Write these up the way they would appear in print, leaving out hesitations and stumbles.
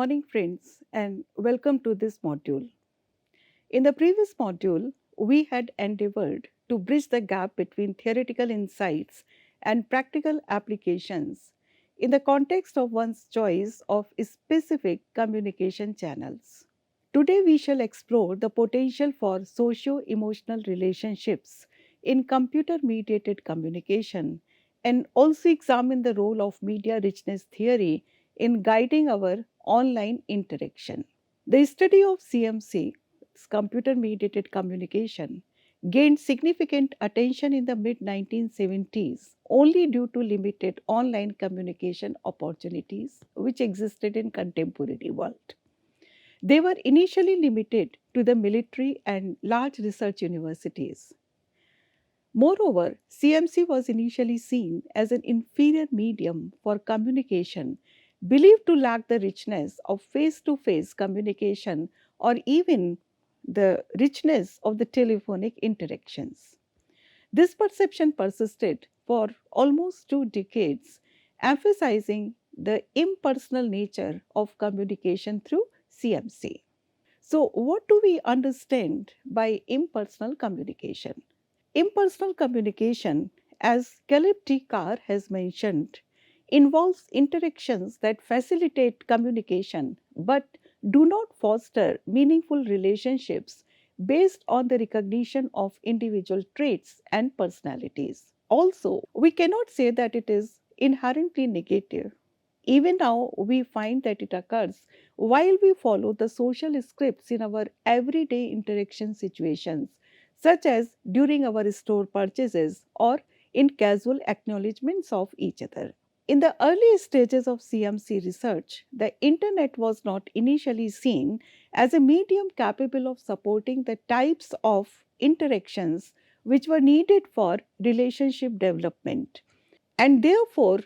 morning, friends, and welcome to this module. In the previous module, we had endeavored to bridge the gap between theoretical insights and practical applications in the context of one's choice of specific communication channels. Today, we shall explore the potential for socio emotional relationships in computer mediated communication and also examine the role of media richness theory in guiding our online interaction. The study of CMC, computer mediated communication, gained significant attention in the mid 1970s only due to limited online communication opportunities which existed in contemporary world. They were initially limited to the military and large research universities. Moreover, CMC was initially seen as an inferior medium for communication, believed to lack the richness of face to face communication or even the richness of the telephonic interactions. This perception persisted for almost 2 decades, emphasizing the impersonal nature of communication through CMC. So, what do we understand by impersonal communication? Impersonal communication, as Caleb T. Carr has mentioned, involves interactions that facilitate communication but do not foster meaningful relationships based on the recognition of individual traits and personalities. Also, we cannot say that it is inherently negative. Even now, we find that it occurs while we follow the social scripts in our everyday interaction situations, such as during our store purchases or in casual acknowledgements of each other. In the early stages of CMC research, the internet was not initially seen as a medium capable of supporting the types of interactions which were needed for relationship development, and therefore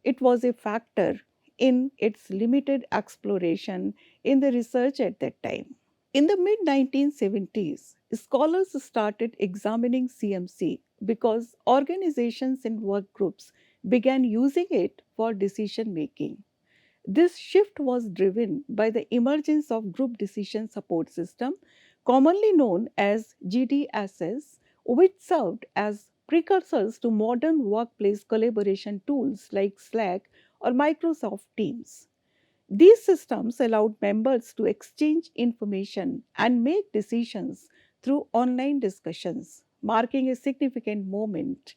it was a factor in its limited exploration in the research at that time. In the mid 1970s, scholars started examining CMC because organizations and work groups began using it for decision making. This shift was driven by the emergence of group decision support system, commonly known as GDSS, which served as precursors to modern workplace collaboration tools like Slack or Microsoft Teams. These systems allowed members to exchange information and make decisions through online discussions, marking a significant moment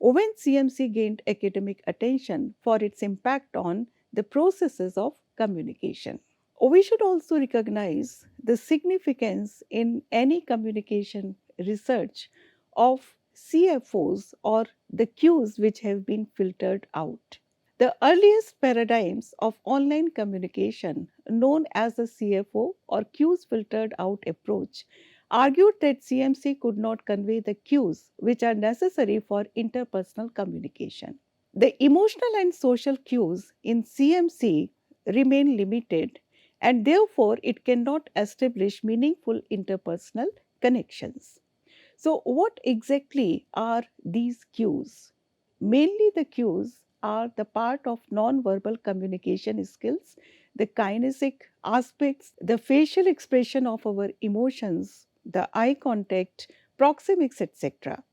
when CMC gained academic attention for its impact on the processes of communication. We should also recognize the significance in any communication research of CFOs or the cues which have been filtered out. The earliest paradigms of online communication, known as the CFO or cues filtered out approach, argued that CMC could not convey the cues which are necessary for interpersonal communication. The emotional and social cues in CMC remain limited, and therefore it cannot establish meaningful interpersonal connections. So, what exactly are these cues? Mainly, the cues are the part of non-verbal communication skills, the kinetic aspects, the facial expression of our emotions, the eye contact, proxemics, etc.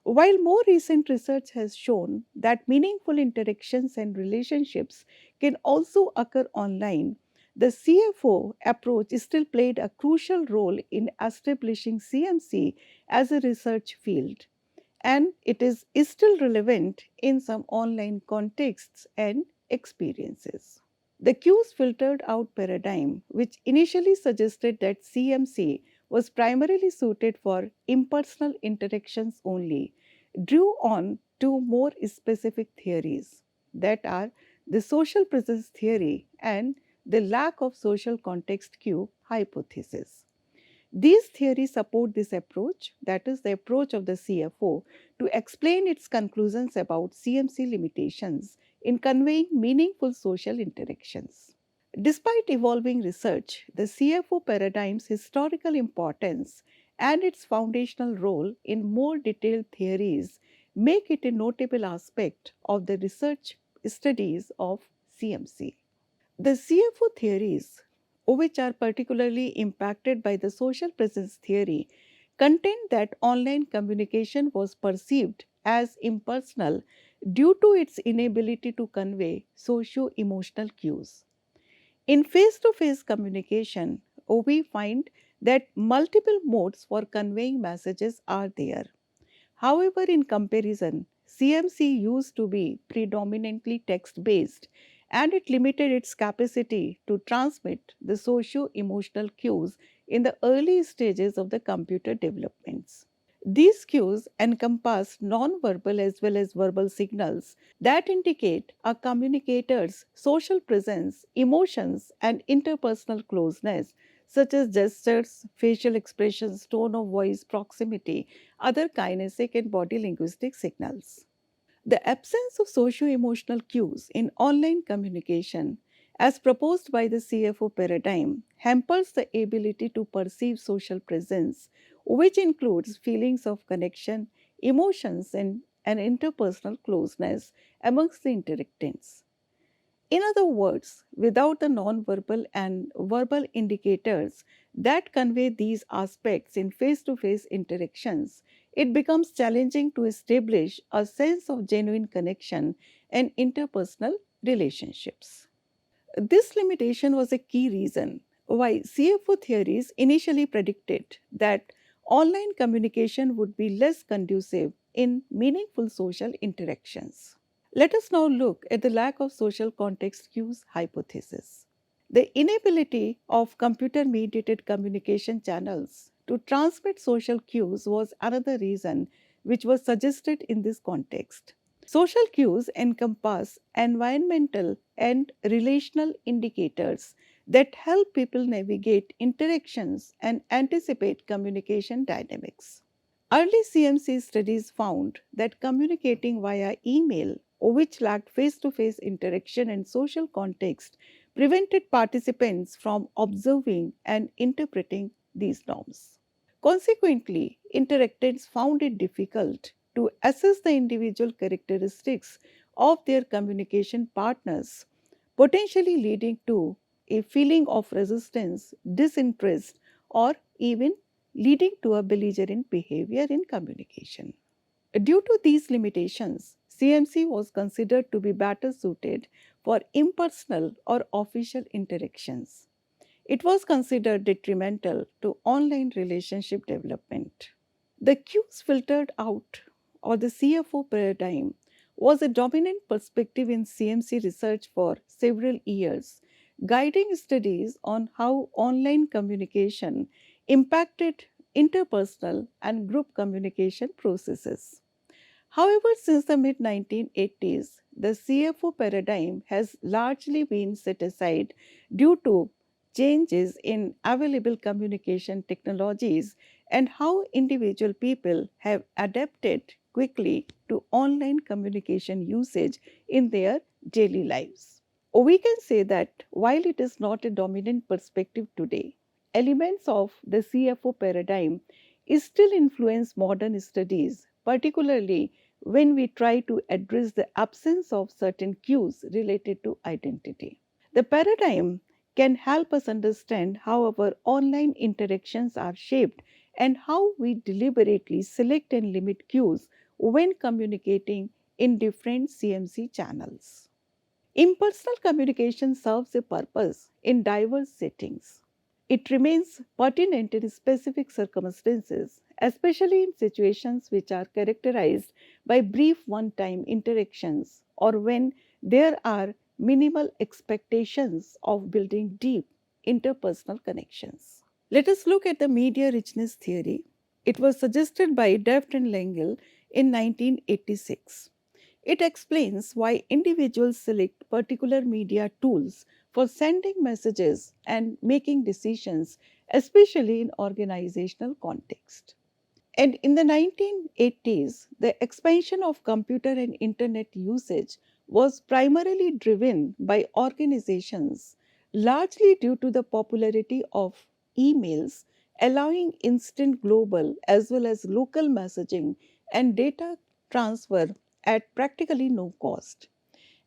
While more recent research has shown that meaningful interactions and relationships can also occur online, the CFO approach still played a crucial role in establishing CMC as a research field, and it is still relevant in some online contexts and experiences. The cues filtered out paradigm, which initially suggested that CMC was primarily suited for impersonal interactions only, drew on two more specific theories that are the social presence theory and the lack of social context cue hypothesis. These theories support this approach, that is, the approach of the CFO, to explain its conclusions about CMC limitations in conveying meaningful social interactions. Despite evolving research, the CFO paradigm's historical importance and its foundational role in more detailed theories make it a notable aspect of the research studies of CMC. The CFO theories, which are particularly impacted by the social presence theory, contend that online communication was perceived as impersonal due to its inability to convey socio emotional cues. In face to face communication, we find that multiple modes for conveying messages are there. However, in comparison, CMC used to be predominantly text based and it limited its capacity to transmit the socio emotional cues in the early stages of the computer developments. These cues encompass non-verbal as well as verbal signals that indicate a communicator's social presence, emotions, and interpersonal closeness, such as gestures, facial expressions, tone of voice, proximity, other kinetic and body linguistic signals. The absence of socio emotional cues in online communication, as proposed by the CFO paradigm, hampers the ability to perceive social presence, which includes feelings of connection, emotions, and interpersonal closeness amongst the interactants. In other words, without the non-verbal and verbal indicators that convey these aspects in face to face interactions, it becomes challenging to establish a sense of genuine connection and interpersonal relationships. This limitation was a key reason why CFO theories initially predicted that online communication would be less conducive in meaningful social interactions. Let us now look at the lack of social context cues hypothesis. The inability of computer mediated communication channels to transmit social cues was another reason which was suggested in this context. Social cues encompass environmental and relational indicators that help people navigate interactions and anticipate communication dynamics. Early CMC studies found that communicating via email, which lacked face to face interaction and social context, prevented participants from observing and interpreting these norms. Consequently, interactants found it difficult to assess the individual characteristics of their communication partners, potentially leading to a feeling of resistance, disinterest, or even leading to a belligerent behavior in communication. Due to these limitations, CMC was considered to be better suited for impersonal or official interactions. It was considered detrimental to online relationship development. The cues filtered out, or the CFO paradigm, was a dominant perspective in CMC research for several years, guiding studies on how online communication impacted interpersonal and group communication processes. However, since the mid 1980s, the CFO paradigm has largely been set aside due to changes in available communication technologies and how individual people have adapted quickly to online communication usage in their daily lives. We can say that while it is not a dominant perspective today, elements of the CFO paradigm still influence modern studies, particularly when we try to address the absence of certain cues related to identity. The paradigm can help us understand how our online interactions are shaped and how we deliberately select and limit cues when communicating in different CMC channels. Impersonal communication serves a purpose in diverse settings. It remains pertinent in specific circumstances, especially in situations which are characterized by brief one time interactions or when there are minimal expectations of building deep interpersonal connections. Let us look at the media richness theory. It was suggested by Deft and Lengel in 1986. It explains why individuals select particular media tools for sending messages and making decisions, especially in organizational context. And in the 1980s, the expansion of computer and internet usage was primarily driven by organizations, largely due to the popularity of emails, allowing instant global as well as local messaging and data transfer at practically no cost.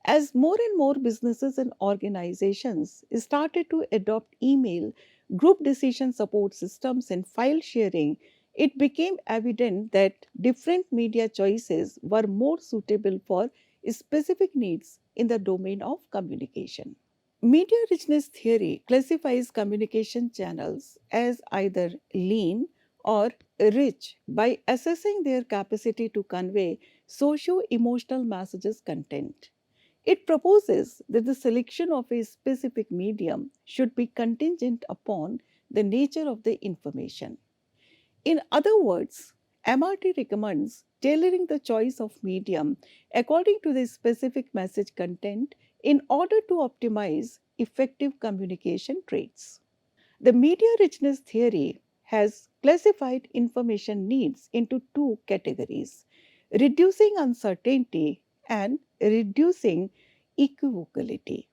As more and more businesses and organizations started to adopt email, group decision support systems, and file sharing, it became evident that different media choices were more suitable for specific needs in the domain of communication. Media richness theory classifies communication channels as either lean or rich by assessing their capacity to convey socio emotional messages content. It proposes that the selection of a specific medium should be contingent upon the nature of the information. In other words, MRT recommends tailoring the choice of medium according to the specific message content in order to optimize effective communication traits. The media richness theory has classified information needs into two categories: reducing uncertainty and reducing equivocality.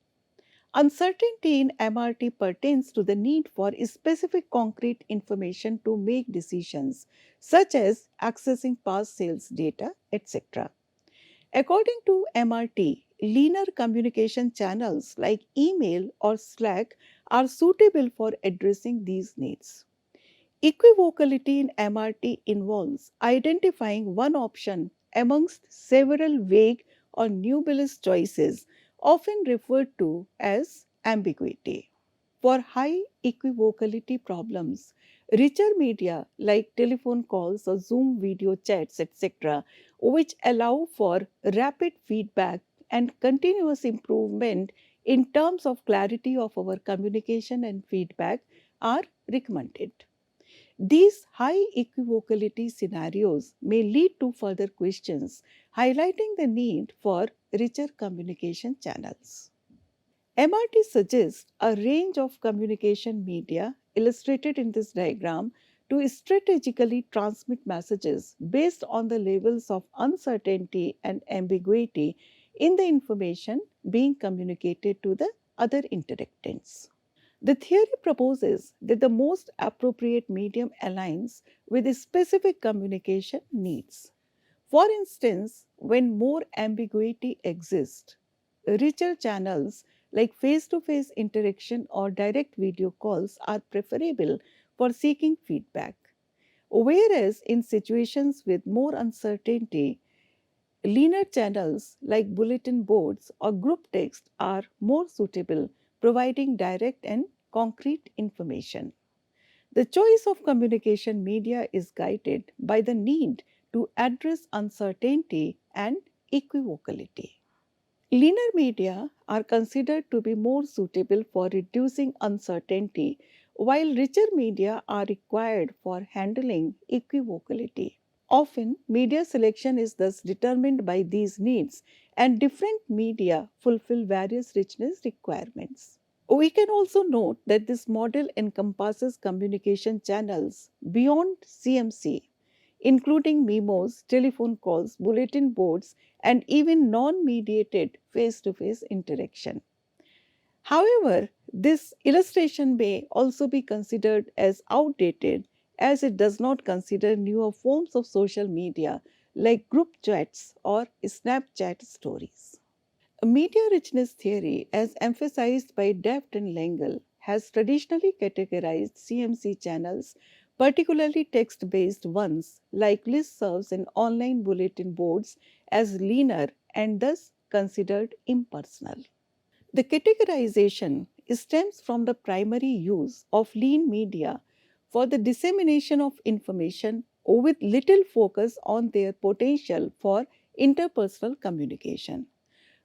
Uncertainty in MRT pertains to the need for specific concrete information to make decisions, such as accessing past sales data, etc. According to MRT, linear communication channels like email or Slack are suitable for addressing these needs. Equivocality in MRT involves identifying one option amongst several vague or nebulous choices, often referred to as ambiguity. For high equivocality problems, richer media like telephone calls or Zoom video chats, etc., which allow for rapid feedback and continuous improvement in terms of clarity of our communication and feedback, are recommended. These high equivocality scenarios may lead to further questions, highlighting the need for richer communication channels. MRT suggests a range of communication media illustrated in this diagram to strategically transmit messages based on the levels of uncertainty and ambiguity in the information being communicated to the other interactants. The theory proposes that the most appropriate medium aligns with the specific communication needs. For instance, when more ambiguity exists, richer channels like face to face interaction or direct video calls are preferable for seeking feedback. Whereas in situations with more uncertainty, linear channels like bulletin boards or group text are more suitable, providing direct and concrete information. The choice of communication media is guided by the need to address uncertainty and equivocality. Linear media are considered to be more suitable for reducing uncertainty, while richer media are required for handling equivocality. Often, media selection is thus determined by these needs, and different media fulfill various richness requirements. We can also note that this model encompasses communication channels beyond CMC, including memos, telephone calls, bulletin boards, and even non mediated face to face interaction. However, this illustration may also be considered as outdated as it does not consider newer forms of social media like group chats or Snapchat stories. Media richness theory, as emphasized by Deft and Lengel, has traditionally categorized CMC channels, particularly text based ones like listservs and online bulletin boards, as linear and thus considered impersonal. The categorization stems from the primary use of lean media for the dissemination of information with little focus on their potential for interpersonal communication.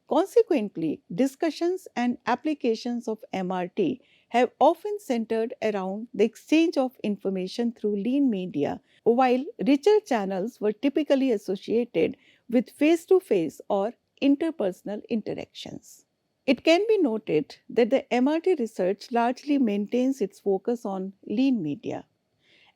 Consequently, discussions and applications of MRT have often centered around the exchange of information through lean media, while richer channels were typically associated with face to face or interpersonal interactions. It can be noted that the MRT research largely maintains its focus on lean media.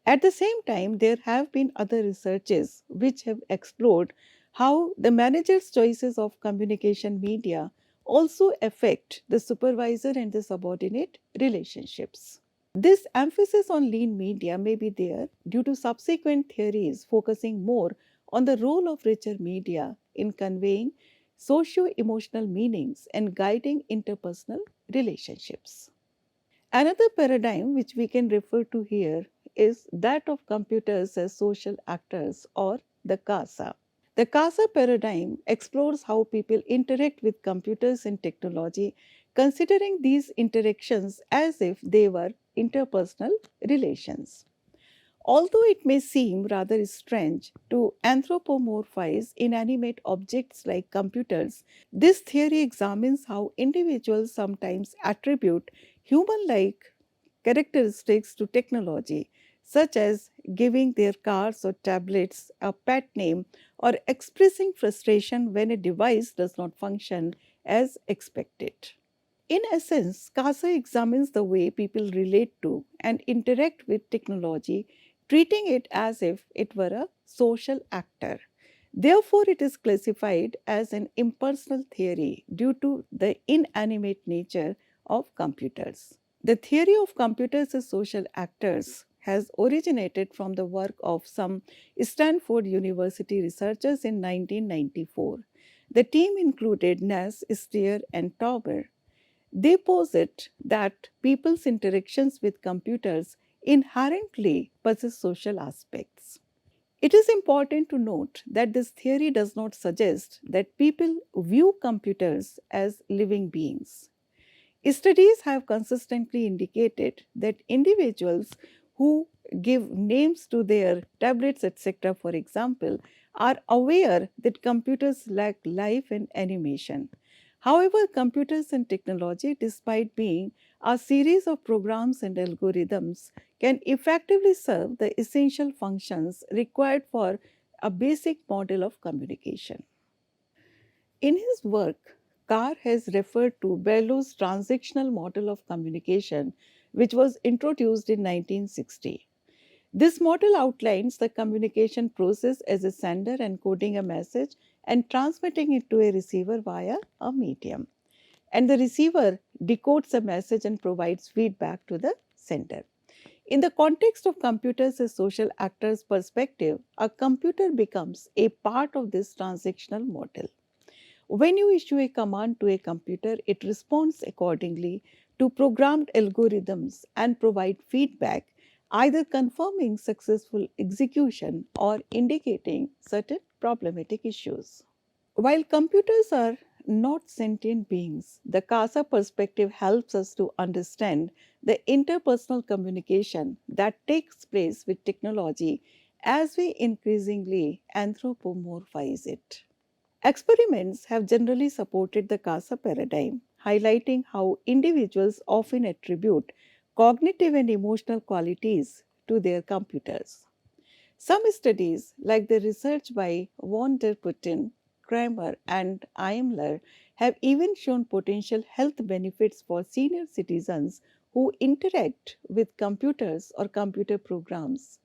At the same time, there have been other researches which have explored how the manager's choices of communication media also affect the supervisor and the subordinate relationships. This emphasis on lean media may be there due to subsequent theories focusing more on the role of richer media in conveying socio emotional meanings, and guiding interpersonal relationships. Another paradigm which we can refer to here is that of computers as social actors, or the CASA. The CASA paradigm explores how people interact with computers and technology, considering these interactions as if they were interpersonal relations. Although it may seem rather strange to anthropomorphize inanimate objects like computers, this theory examines how individuals sometimes attribute human like characteristics to technology, such as giving their cars or tablets a pet name or expressing frustration when a device does not function as expected. In essence, CASA examines the way people relate to and interact with technology, treating it as if it were a social actor. Therefore, it is classified as an impersonal theory due to the inanimate nature of computers. The theory of computers as social actors has originated from the work of some Stanford University researchers in 1994. The team included Nass, Steer, and Tauber. They posit that people's interactions with computers inherently possess social aspects. It is important to note that this theory does not suggest that people view computers as living beings. Studies have consistently indicated that individuals who give names to their tablets, etc., for example, are aware that computers lack life and animation. However, computers and technology, despite being a series of programs and algorithms, can effectively serve the essential functions required for a basic model of communication. In his work, Carr has referred to Berlow's transactional model of communication, which was introduced in 1960. This model outlines the communication process as a sender encoding a message and transmitting it to a receiver via a medium. And the receiver decodes the message and provides feedback to the sender. In the context of computers as social actors' perspective, a computer becomes a part of this transactional model. When you issue a command to a computer, it responds accordingly to programmed algorithms and provide feedback, either confirming successful execution or indicating certain problematic issues. While computers are not sentient beings, the CASA perspective helps us to understand the interpersonal communication that takes place with technology as we increasingly anthropomorphize it. Experiments have generally supported the CASA paradigm, highlighting how individuals often attribute cognitive and emotional qualities to their computers. Some studies, like the research by von der Putten, Kramer, and Eimler, have even shown potential health benefits for senior citizens who interact with computers or computer programs,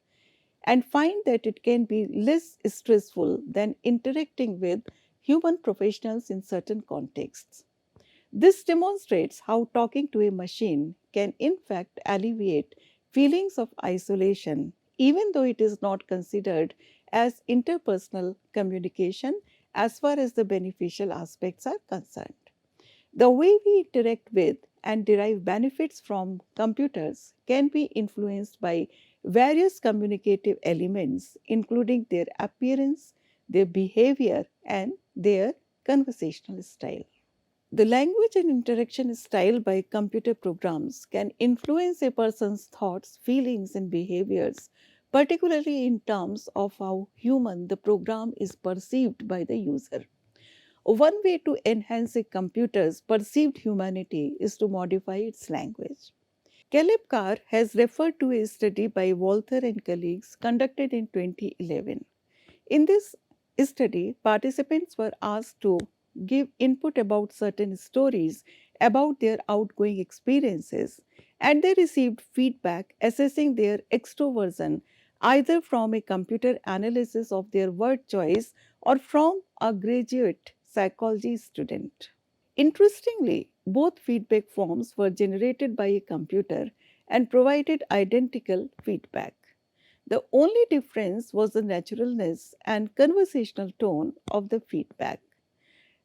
and find that it can be less stressful than interacting with human professionals in certain contexts. This demonstrates how talking to a machine can, in fact, alleviate feelings of isolation, even though it is not considered as interpersonal communication as far as the beneficial aspects are concerned. The way we interact with and derive benefits from computers can be influenced by various communicative elements, including their appearance, their behavior, and their conversational style. The language and interaction style by computer programs can influence a person's thoughts, feelings, and behaviors, particularly in terms of how human the program is perceived by the user. One way to enhance a computer's perceived humanity is to modify its language. Caleb Carr has referred to a study by Walther and colleagues conducted in 2011. In this study, participants were asked to give input about certain stories about their outgoing experiences, and they received feedback assessing their extroversion either from a computer analysis of their word choice or from a graduate psychology student. Interestingly, both feedback forms were generated by a computer and provided identical feedback. The only difference was the naturalness and conversational tone of the feedback.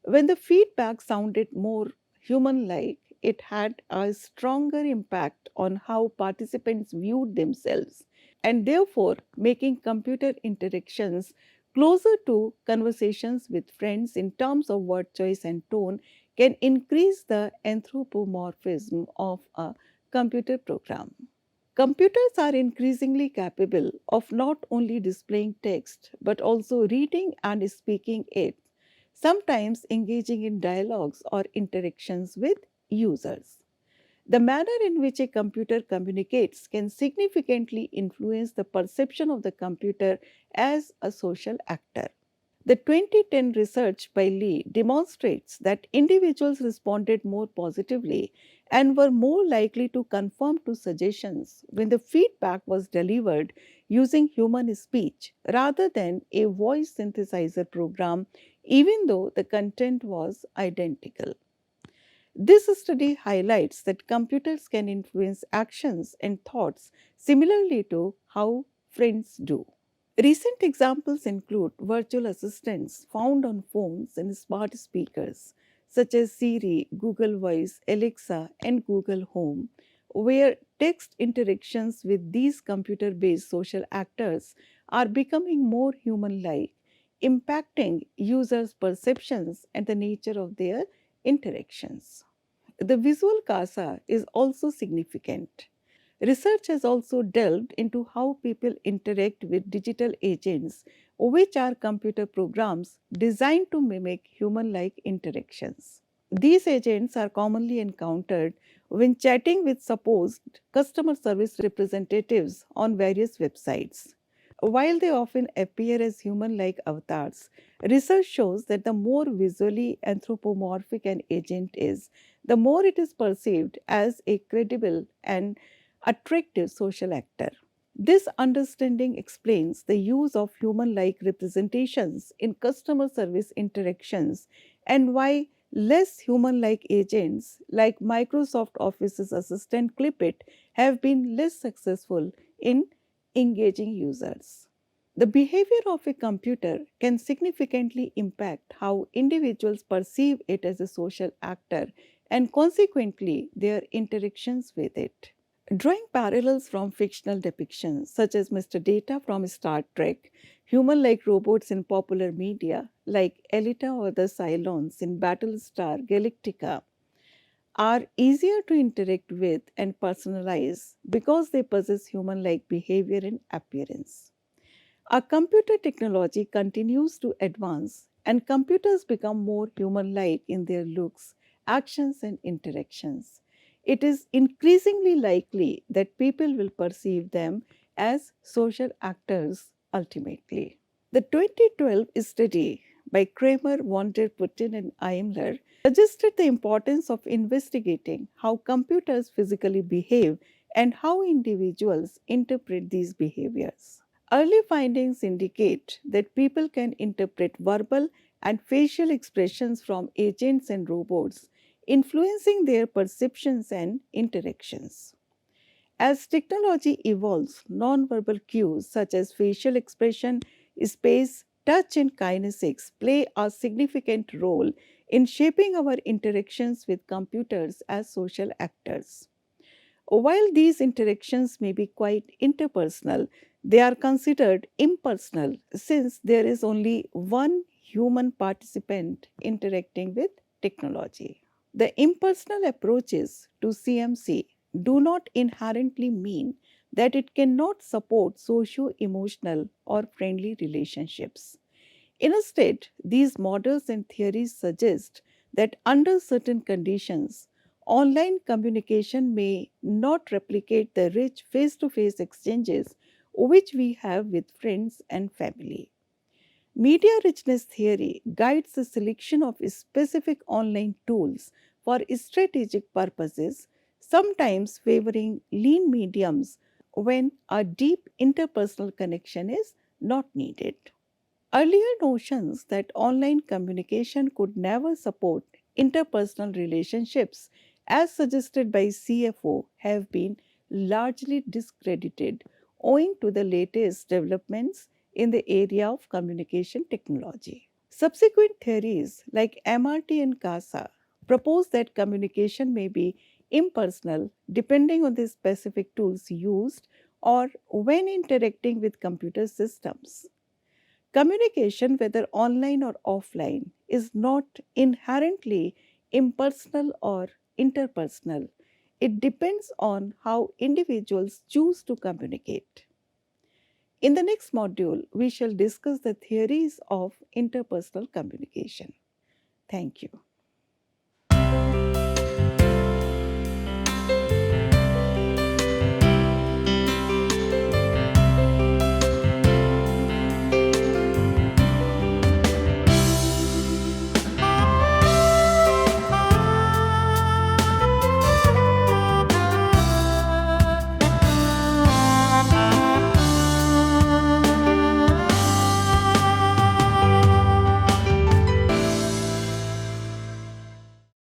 When the feedback sounded more human like, it had a stronger impact on how participants viewed themselves, and therefore making computer interactions closer to conversations with friends in terms of word choice and tone can increase the anthropomorphism of a computer program. Computers are increasingly capable of not only displaying text but also reading and speaking it, sometimes engaging in dialogues or interactions with users. The manner in which a computer communicates can significantly influence the perception of the computer as a social actor. The 2010 research by Lee demonstrates that individuals responded more positively and were more likely to conform to suggestions when the feedback was delivered using human speech rather than a voice synthesizer program, even though the content was identical. This study highlights that computers can influence actions and thoughts similarly to how friends do. Recent examples include virtual assistants found on phones and smart speakers, such as Siri, Google Voice, Alexa, and Google Home, where text interactions with these computer based social actors are becoming more human like, impacting users' perceptions and the nature of their interactions. The visual casa is also significant. Research has also delved into how people interact with digital agents, which are computer programs designed to mimic human like interactions. These agents are commonly encountered when chatting with supposed customer service representatives on various websites. While they often appear as human like avatars, research shows that the more visually anthropomorphic an agent is, the more it is perceived as a credible and attractive social actor. This understanding explains the use of human like representations in customer service interactions and why less human like agents like Microsoft Office's assistant Clipit have been less successful in engaging users. The behavior of a computer can significantly impact how individuals perceive it as a social actor and consequently their interactions with it. Drawing parallels from fictional depictions, such as Mr. Data from Star Trek, human like robots in popular media, like Elita or the Cylons in Battlestar Galactica, are easier to interact with and personalize because they possess human like behavior and appearance. Our computer technology continues to advance, and computers become more human like in their looks, actions, and interactions. It is increasingly likely that people will perceive them as social actors ultimately. The 2012 study by Kramer, von der Putten, and Eimler suggested the importance of investigating how computers physically behave and how individuals interpret these behaviors. Early findings indicate that people can interpret verbal and facial expressions from agents and robots, influencing their perceptions and interactions. As technology evolves, nonverbal cues such as facial expression, space, touch, and kinesics play a significant role in shaping our interactions with computers as social actors. While these interactions may be quite interpersonal, they are considered impersonal since there is only one human participant interacting with technology. The impersonal approaches to CMC do not inherently mean that it cannot support socio emotional or friendly relationships. Instead, these models and theories suggest that under certain conditions, online communication may not replicate the rich face to face exchanges which we have with friends and family. Media richness theory guides the selection of specific online tools for strategic purposes, sometimes favoring lean mediums when a deep interpersonal connection is not needed. Earlier notions that online communication could never support interpersonal relationships, as suggested by CFO, have been largely discredited owing to the latest developments in the area of communication technology. Subsequent theories like MRT and CASA propose that communication may be impersonal depending on the specific tools used or when interacting with computer systems. Communication, whether online or offline, is not inherently impersonal or interpersonal. It depends on how individuals choose to communicate. In the next module, we shall discuss the theories of interpersonal communication. Thank you.